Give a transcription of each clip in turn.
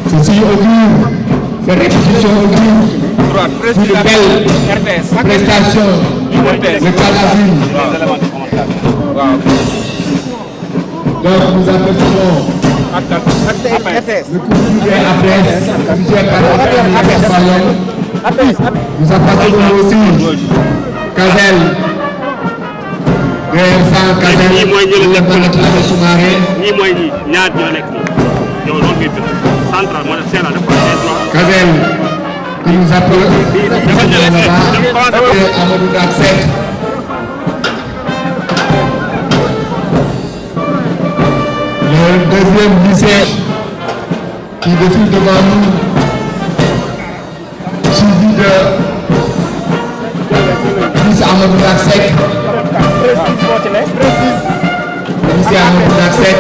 Ceci augure, cette répétition augure une belle prestation de Calazine. Donc nous apercevons le couvre des APS, plusieurs caractères. Nous apercevons aussi Kazel, GR100 Kazel, le sous-marin. Kazel, qui nous appelle là-bas, et Amadou Daksek. Le deuxième lycée qui défile devant nous, suivi de lycée Amadou Daksek. Lycée Amadou Daksek.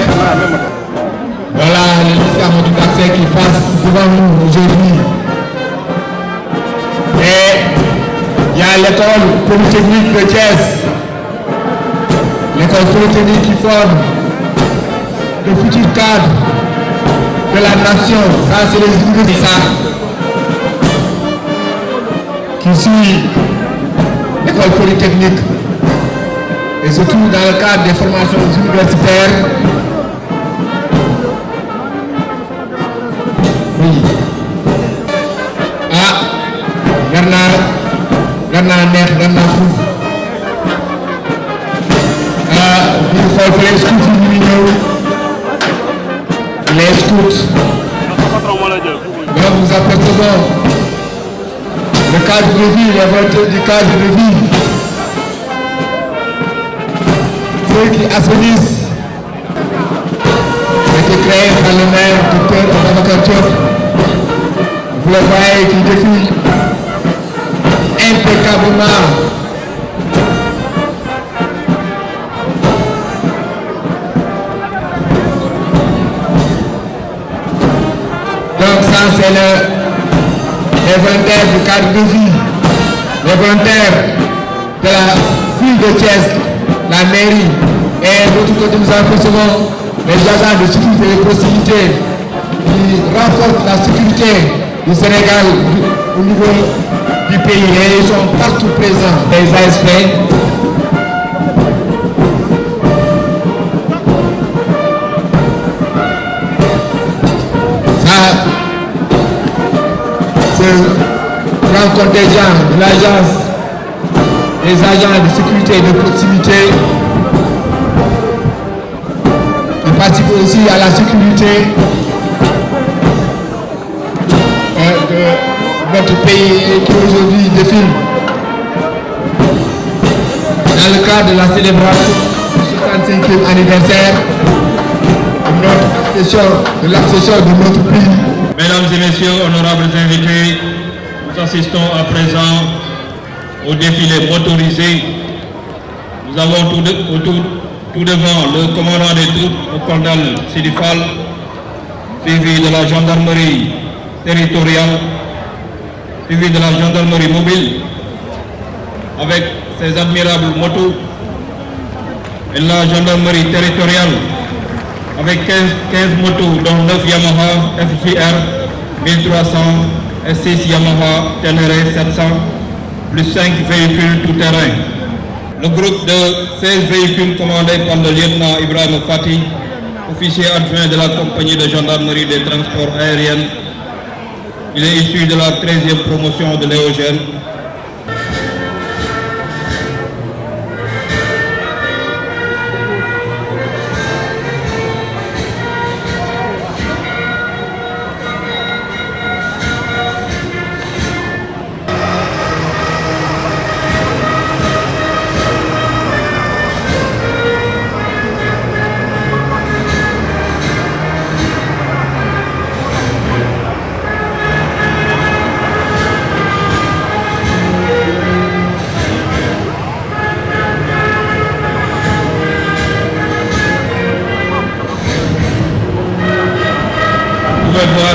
Voilà le lycée Amadou Daksek qui passe devant nous aujourd'hui. Et il y a l'école polytechnique de Thiès. L'école polytechnique qui forme le futur cadre de la nation. Ça, c'est les universités qui suit l'école polytechnique. Et surtout dans le cadre des formations universitaires. Oui. Ah, Gana neex Gana Fouf. Ñu xool fa les scouts yi ñu ñëw. Les scouts. Donc nous apercevons le cadre de vie, les volontés du cadre de vie. Ceux qui assainissent. A été créé par le maire Dr Ababacar Diop. Vous le voyez qui défile impeccablement. Donc ça c'est les volontaires du cadre de vie, les volontaires de la ville de Thiès, la mairie, et de l'autre côté nous apercevons les agents de sécurité et de proximité qui renforcent la sécurité du Sénégal au niveau du pays et ils sont partout présents. Les ASP. Ça, ce grand contingent de l'agence, les agents de sécurité et de proximité qui participent aussi à la sécurité de notre pays et qui aujourd'hui défile dans le cadre de la célébration du 65e anniversaire de l'accession de notre pays. Mesdames et messieurs, honorables invités, nous assistons à présent au défilé motorisé. Nous avons tout devant le commandant des troupes, le colonel Sidifal, suivi de la gendarmerie territoriale, suivi de la gendarmerie mobile, avec ses admirables motos, et la gendarmerie territoriale, avec 15 motos, dont 9 Yamaha FJR 1300 et 6 Yamaha Ténéré 700, plus 5 véhicules tout-terrain. Le groupe de 16 véhicules commandé par le lieutenant Ibrahim Fati, officier adjoint de la compagnie de gendarmerie des transports aériens. Il est issu de la 13e promotion de Léogène.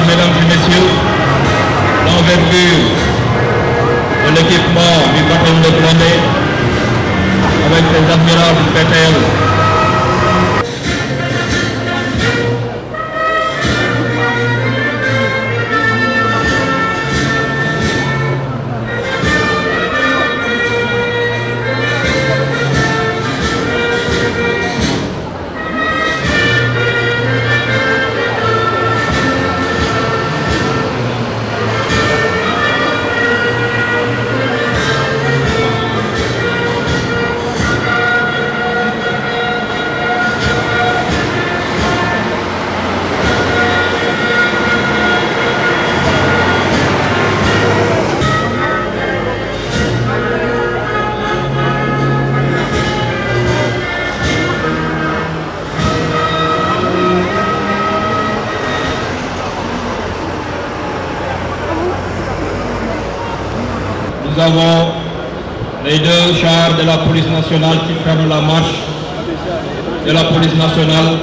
Mesdames et messieurs, l'envergure de l'équipement du bataillon de Blindé avec les admirables PTL nous avons les deux chars de la police nationale qui ferment la marche de la police nationale.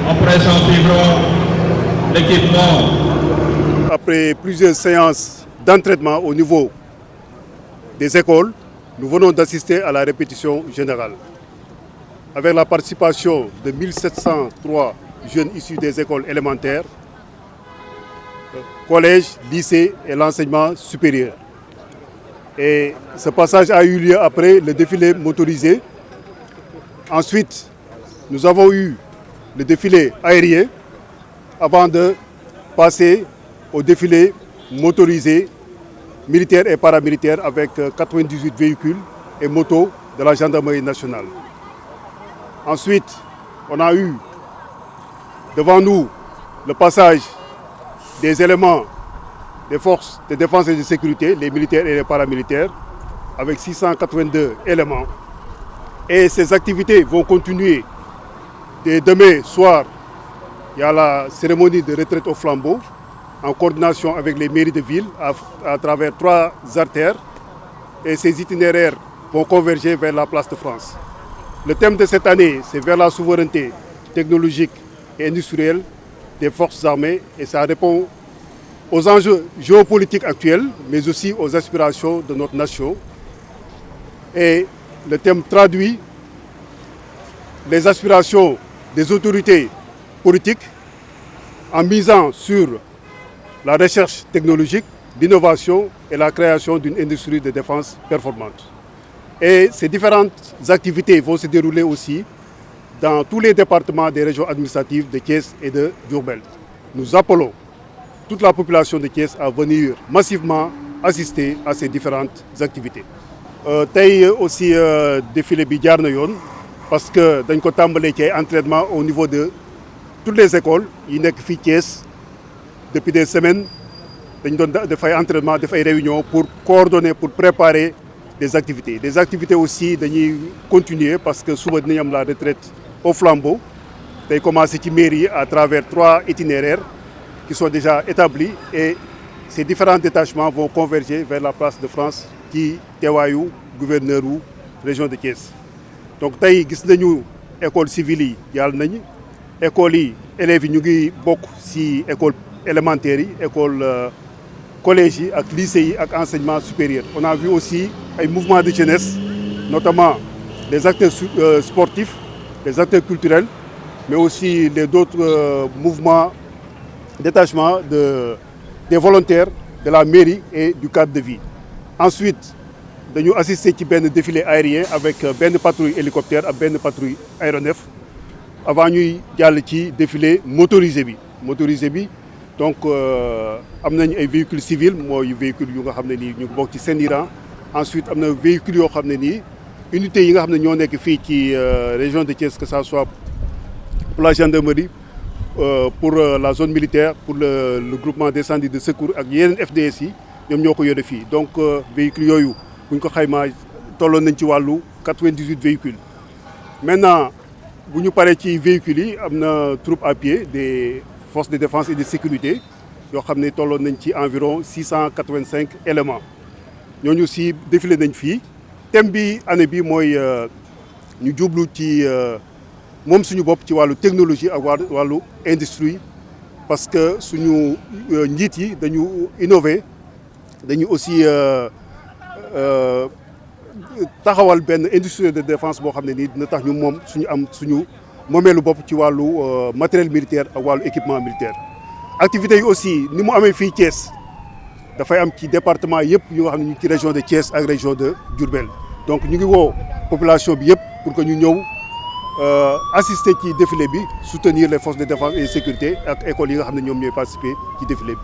Après s'en suivront l'équipement. Après plusieurs séances d'entraînement au niveau des écoles, nous venons d'assister à la répétition générale. Avec la participation de 1703 jeunes issus des écoles élémentaires, collèges, lycées et l'enseignement supérieur. Et ce passage a eu lieu après le défilé motorisé. Ensuite, nous avons eu le défilé aérien avant de passer au défilé motorisé militaire et paramilitaire avec 98 véhicules et motos de la gendarmerie nationale. Ensuite, on a eu devant nous le passage des éléments des forces de défense et de sécurité, les militaires et les paramilitaires, avec 682 éléments. Et ces activités vont continuer. Dès demain soir, il y a la cérémonie de retraite au flambeau, en coordination avec les mairies de ville, à travers 3 artères. Et ces itinéraires vont converger vers la place de France. Le thème de cette année, c'est vers la souveraineté technologique et industrielle des forces armées, et ça répond aux enjeux géopolitiques actuels, mais aussi aux aspirations de notre nation. Et le thème traduit les aspirations des autorités politiques en misant sur la recherche technologique, l'innovation et la création d'une industrie de défense performante. Et ces différentes activités vont se dérouler aussi dans tous les départements des régions administratives de Thiès et de Diourbel. Nous appelons toute la population de Thiès à venir massivement assister à ces différentes activités. Tey aussi défilé bi jaar na yoon parce que dañ ko tàmbalee ci ay entraînement au niveau de toutes les écoles yi nekk fii Thiès. Depuis des semaines dañ doon def ay entraînement, def ay réunions pour coordonner, pour préparer des activités. Des activités aussi dañuy continuer parce que suba dinañ am la retraite au flambeau. Day commencer ci mairie à travers 3 itinéraires qui sont déjà établis, et ces différents détachements vont converger vers la place de France ci teewaayu gouverneur wu région de Thiès. Donc tey gis nañu école civile yi yàlla nañ écoles yi élèves yi ñu ngi bokk ci école élémentaire yi, école collège yi ak lycée yi ak enseignement supérieur. On a vu aussi ay mouvements de jeunesse, notamment les acteurs sportifs, les acteurs culturels, mais aussi les d'autres mouvements, détachements des volontaires de la mairie et du cadre de vie. Ensuite, nous avons assisté à un défilé aérien avec une patrouille hélicoptère et une patrouille aéronef avant de aller ci défilé motorisé. Donc, nous avons un véhicule civil, un véhicule qui est ci rang. Ensuite, nous avons un véhicule qui est unité qui est dans la région de Thiès, que ce soit pour la gendarmerie, pour la zone militaire, pour le groupement d'incendie de secours ak yeneen FDS yi ñoom ñoo ko yore fii. Donc véhicules yooyu bu ñu ko xaymaa tolloon nañ ci wàllu 98 véhicules. Maintenant bu ñu paree ci véhicules yi am na troupe à pied des forces de défense et de sécurité yoo xam ne tolloon nañ ci environ 685 éléments. ñooñu aussi défilé nañ fii. Thème bi année bi mooy ñu jublu ci moom suñu bopp ci wàllu technologie ak wàllu industrie, parce que suñu njiit yi dañu innover, dañu aussi taxawal benn industrie de défense boo xam ne nii dina tax ñu moom suñu moomeelu bopp ci wàllu matériel militaire ak wàllu équipement militaire. Activités yi aussi ni mu amee fii Thiès dafay am ci département yëpp yu nga xam ne ñu ci région de Thiès ak région de Diourbel. Donc ñu ngi woo population bi yëpp pour que ñu ñëw assister ci défilé bi, soutenir les forces de défense et de sécurité ak écoles yi nga xam ne ñoom ñooy participer ci défilé bi.